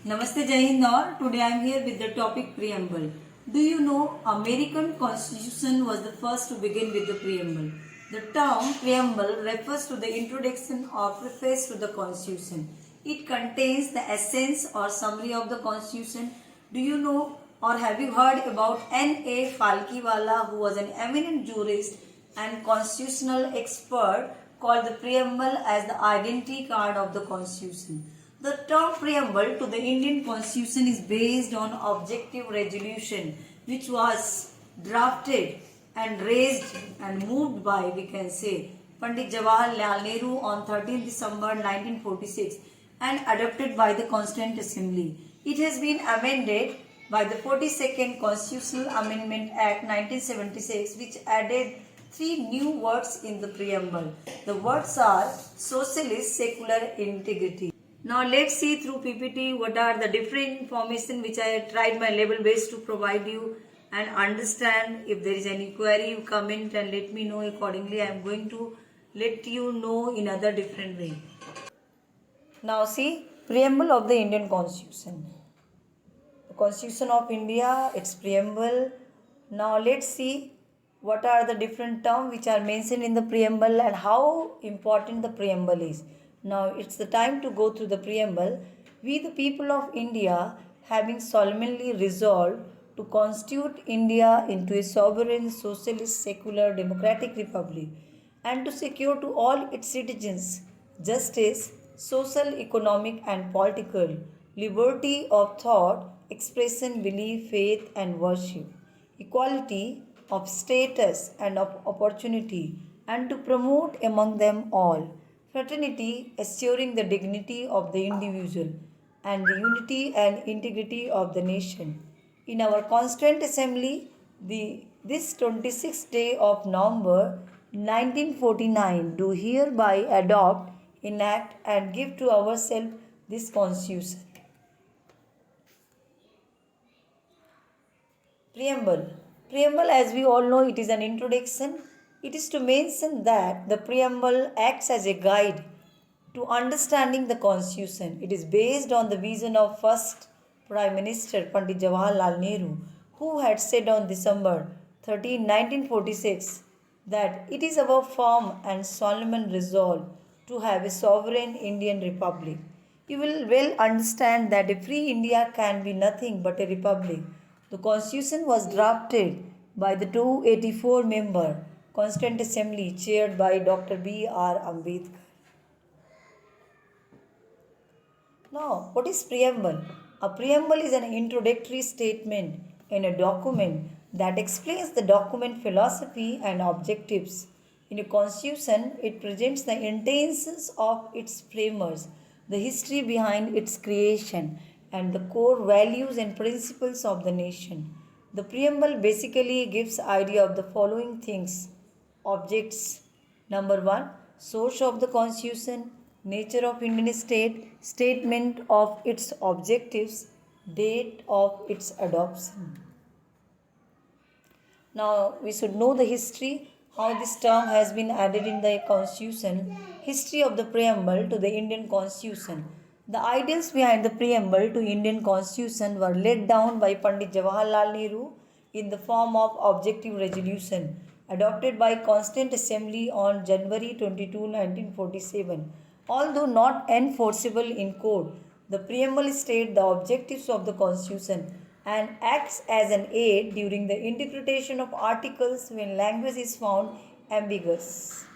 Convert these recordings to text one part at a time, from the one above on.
Namaste Jai Hind all. Today I am here with the topic Preamble. Do you know American Constitution was the first to begin with the Preamble? The term Preamble refers to the introduction or preface to the Constitution. It contains the essence or summary of the Constitution. Do you know or have you heard about N.A. Falkiwala, who was an eminent jurist and constitutional expert, called the Preamble as the identity card of the Constitution? The term preamble to the Indian Constitution is based on objective resolution which was drafted and raised and moved by, we can say, Pandit Jawaharlal Nehru on 13 December 1946 and adopted by the Constituent Assembly. It has been amended by the 42nd Constitutional Amendment Act 1976, which added 3 new words in the preamble. The words are socialist, secular, integrity. Now let's see through PPT what are the different information which I tried my level best to provide you and understand. If there is any query, you comment and let me know accordingly. I am going to let you know in other different way. Now see, preamble of the Indian Constitution. The Constitution of India, its preamble. Now let's see what are the different terms which are mentioned in the preamble and how important the preamble is. Now it's the time to go through the preamble. We the people of India, having solemnly resolved to constitute India into a sovereign, socialist, secular, democratic republic and to secure to all its citizens justice, social, economic and political, liberty of thought, expression, belief, faith and worship, equality of status and of opportunity, and to promote among them all fraternity, assuring the dignity of the individual and the unity and integrity of the nation. In our Constituent Assembly, this 26th day of November 1949, do hereby adopt, enact, and give to ourselves this Constitution. Preamble. Preamble, as we all know, it is an introduction. It is to mention that the preamble acts as a guide to understanding the Constitution. It is based on the vision of first Prime Minister Pandit Jawaharlal Nehru, who had said on December 13, 1946, that it is our firm and solemn resolve to have a sovereign Indian republic. You will well understand that a free India can be nothing but a republic. The Constitution was drafted by the 284-member Constituent Assembly chaired by Dr. B.R. Ambedkar. Now, what is preamble? A preamble is an introductory statement in a document that explains the document philosophy and objectives. In a constitution, it presents the intentions of its framers, the history behind its creation, and the core values and principles of the nation. The preamble basically gives idea of the following things. Objects. Number 1, source of the Constitution, nature of Indian state, statement of its objectives, date of its adoption. Now we should know the history, how this term has been added in the Constitution. History of the preamble to the Indian Constitution. The ideals behind the preamble to Indian Constitution were laid down by Pandit Jawaharlal Nehru in the form of objective resolution adopted by Constituent Assembly on January 22, 1947. Although not enforceable in code, the preamble states the objectives of the Constitution and acts as an aid during the interpretation of articles when language is found ambiguous.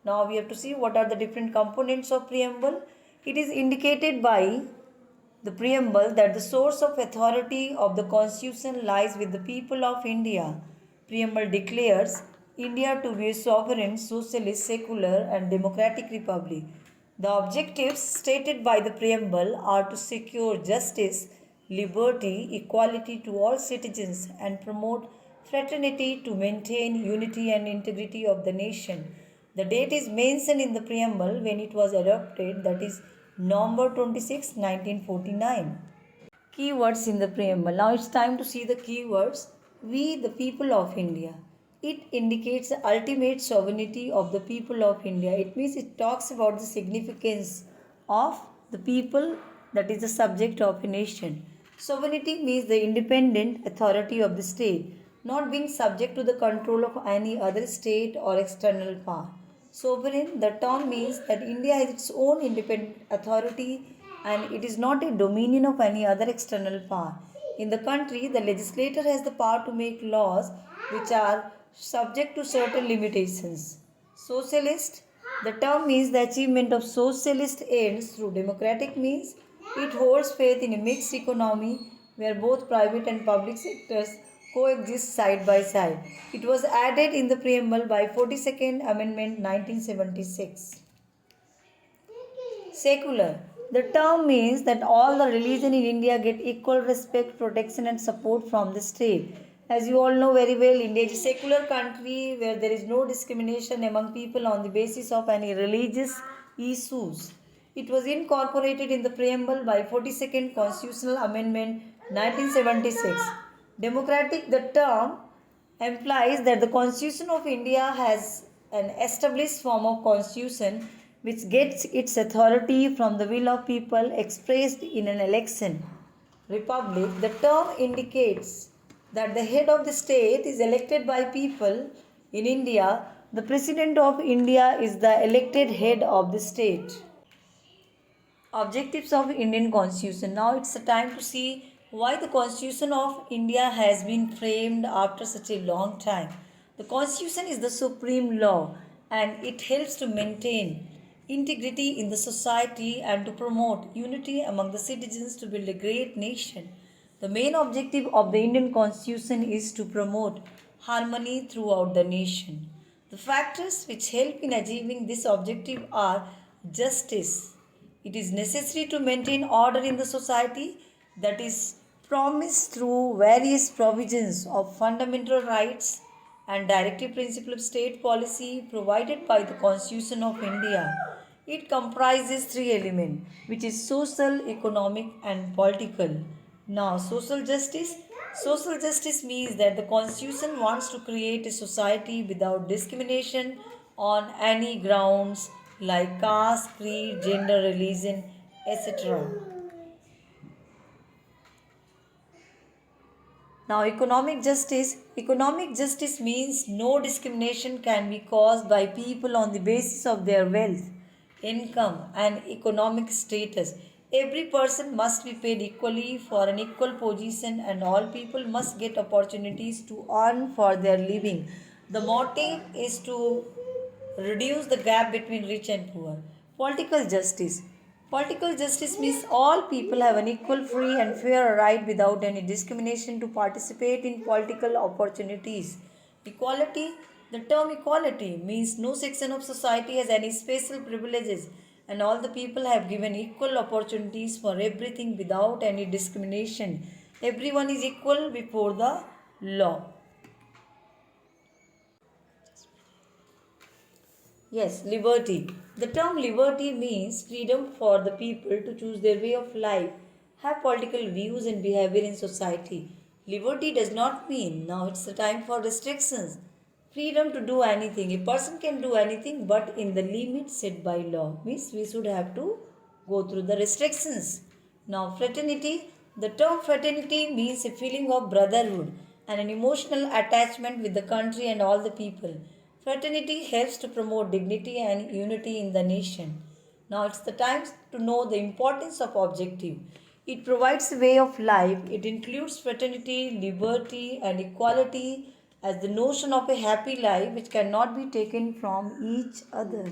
Now we have to see what are the different components of preamble. It is indicated by the preamble that the source of authority of the Constitution lies with the people of India. Preamble declares India to be a sovereign, socialist, secular and democratic republic. The objectives stated by the preamble are to secure justice, liberty, equality to all citizens and promote fraternity, to maintain unity and integrity of the nation. The date is mentioned in the preamble when it was adopted, that is November 26, 1949. Keywords in the preamble. Now it's time to see the keywords. We the people of India. It indicates the ultimate sovereignty of the people of India. It means it talks about the significance of the people that is the subject of a nation. Sovereignty means the independent authority of the state, not being subject to the control of any other state or external power. Sovereign, the term means that India has its own independent authority and it is not a dominion of any other external power. In the country, the legislator has the power to make laws which are subject to certain limitations. Socialist, the term means the achievement of socialist ends through democratic means. It holds faith in a mixed economy where both private and public sectors coexist side by side. It was added in the preamble by 42nd Amendment 1976. Secular. The term means that all the religion in India get equal respect, protection and support from the state. As you all know very well, India is a secular country where there is no discrimination among people on the basis of any religious issues. It was incorporated in the preamble by 42nd Constitutional Amendment 1976. Democratic, the term implies that the Constitution of India has an established form of constitution which gets its authority from the will of people expressed in an election. Republic, the term indicates that the head of the state is elected by people. In India, the President of India is the elected head of the state. Objectives of Indian Constitution. Now it's the time to see why the Constitution of India has been framed after such a long time. The Constitution is the supreme law and it helps to maintain integrity in the society and to promote unity among the citizens to build a great nation. The main objective of the Indian Constitution is to promote harmony throughout the nation. The factors which help in achieving this objective are justice. It is necessary to maintain order in the society that is promised through various provisions of fundamental rights and directive principle of state policy provided by the Constitution of India. It comprises three elements, which is social, economic and political. Now, social justice. Social justice means that the Constitution wants to create a society without discrimination on any grounds like caste, creed, gender, religion, etc. Now, economic justice. Economic justice means no discrimination can be caused by people on the basis of their wealth, income, and economic status. Every person must be paid equally for an equal position, and all people must get opportunities to earn for their living. The motive is to reduce the gap between rich and poor. Political justice. Political justice means all people have an equal, free, and fair right without any discrimination to participate in political opportunities. Equality. The term equality means no section of society has any special privileges and all the people have given equal opportunities for everything without any discrimination. Everyone is equal before the law. Yes, liberty. The term liberty means freedom for the people to choose their way of life, have political views and behavior in society. Liberty does not mean now it's the time for restrictions. Freedom to do anything. A person can do anything but in the limits set by law. Means we should have to go through the restrictions. Now fraternity. The term fraternity means a feeling of brotherhood and an emotional attachment with the country and all the people. Fraternity helps to promote dignity and unity in the nation. Now it's the time to know the importance of objective. It provides a way of life. It includes fraternity, liberty, and equality as the notion of a happy life which cannot be taken from each other.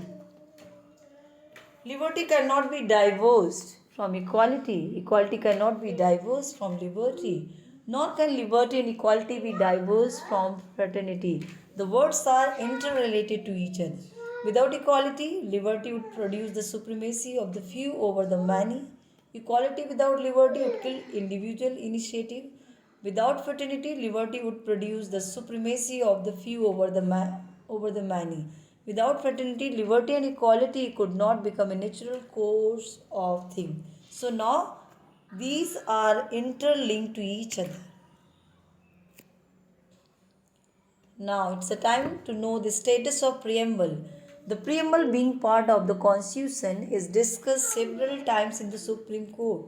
Liberty cannot be divorced from equality. Equality cannot be divorced from liberty. Nor can liberty and equality be divorced from fraternity. The words are interrelated to each other. Without equality, liberty would produce the supremacy of the few over the many. Equality without liberty would kill individual initiative. Without fraternity, liberty would produce the supremacy of the few over the many. Without fraternity, liberty and equality could not become a natural course of things. So now, these are interlinked to each other. Now it's the time to know the status of preamble. The preamble, being part of the Constitution, is discussed several times in the Supreme Court.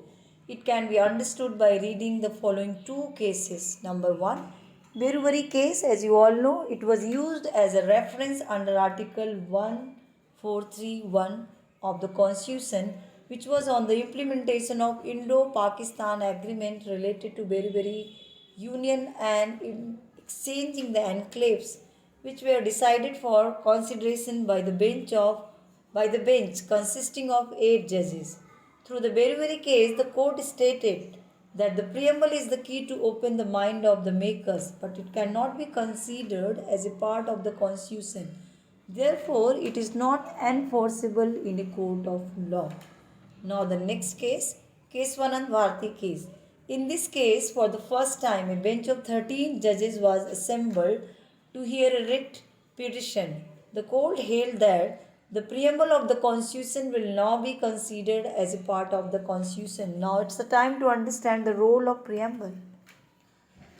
It can be understood by reading the following two cases. Number one, Beruveri case. As you all know, it was used as a reference under Article 1431 of the Constitution, which was on the implementation of Indo-Pakistan Agreement related to Beruveri Union and in exchanging the enclaves, which were decided for consideration by the bench consisting of 8 judges. Through the Beruveri case, the court stated that the preamble is the key to open the mind of the makers, but it cannot be considered as a part of the Constitution. Therefore, it is not enforceable in a court of law. Now the next case, case Vanand Bharti case. In this case, for the first time, a bench of 13 judges was assembled to hear a writ petition. The court held that the preamble of the Constitution will now be considered as a part of the Constitution. Now it's the time to understand the role of preamble.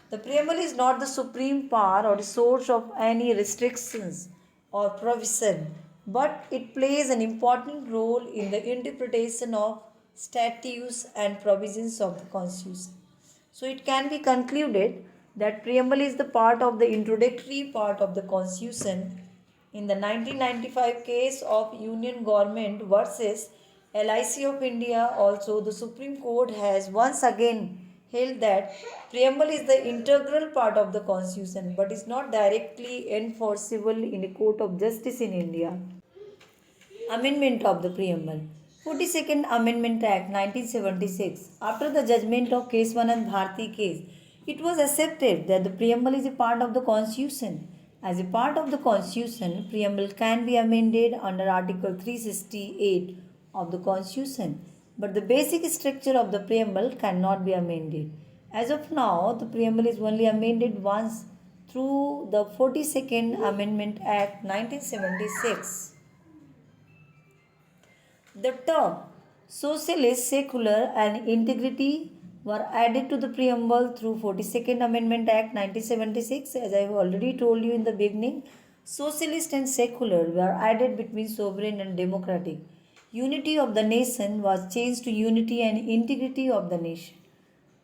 The preamble is not the supreme power or the source of any restrictions or provision, but it plays an important role in the interpretation of statutes and provisions of the Constitution. So it can be concluded that preamble is the part of the introductory part of the Constitution. In the 1995 case of Union Government versus LIC of India, also the Supreme Court has once again held that preamble is the integral part of the Constitution but is not directly enforceable in a court of justice in India. Amendment of the Preamble. 42nd Amendment Act 1976. After the judgment of Case Vanand Bharti case, it was accepted that the preamble is a part of the Constitution. As a part of the Constitution, preamble can be amended under Article 368 of the Constitution, but the basic structure of the preamble cannot be amended. As of now, the preamble is only amended once through the 42nd Amendment Act 1976. The term socialist, secular and integrity were added to the preamble through 42nd Amendment Act 1976. As I have already told you in the beginning, socialist and secular were added between sovereign and democratic. Unity of the nation was changed to unity and integrity of the nation.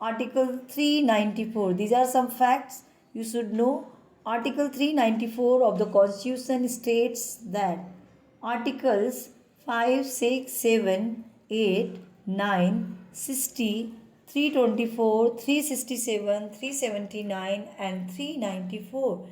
Article 394. These are some facts you should know. Article 394 of the Constitution states that Articles 5, 6, 7, 8, 9, 60, 324, 367, 379 and 394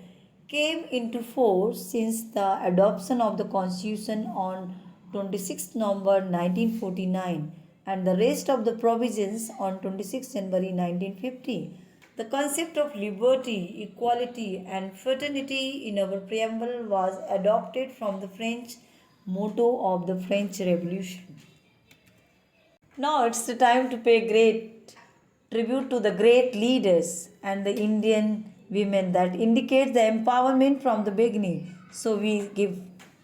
came into force since the adoption of the Constitution on 26 November 1949 and the rest of the provisions on 26 January 1950. The concept of liberty, equality and fraternity in our preamble was adopted from the French motto of the French Revolution. Now it's the time to pay great tribute to the great leaders and the Indian women that indicates the empowerment from the beginning. So we give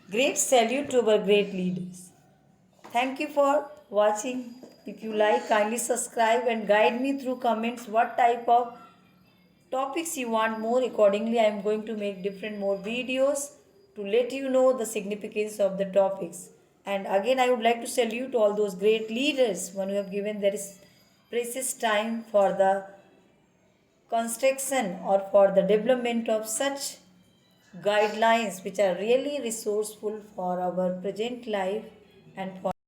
great salute to our great leaders. Thank you for watching. If you like, kindly subscribe and guide me through comments what type of topics you want more. Accordingly, I am going to make different more videos to let you know the significance of the topics. And again, I would like to salute all those great leaders who have given their precious time for the construction or for the development of such guidelines which are really resourceful for our present life and for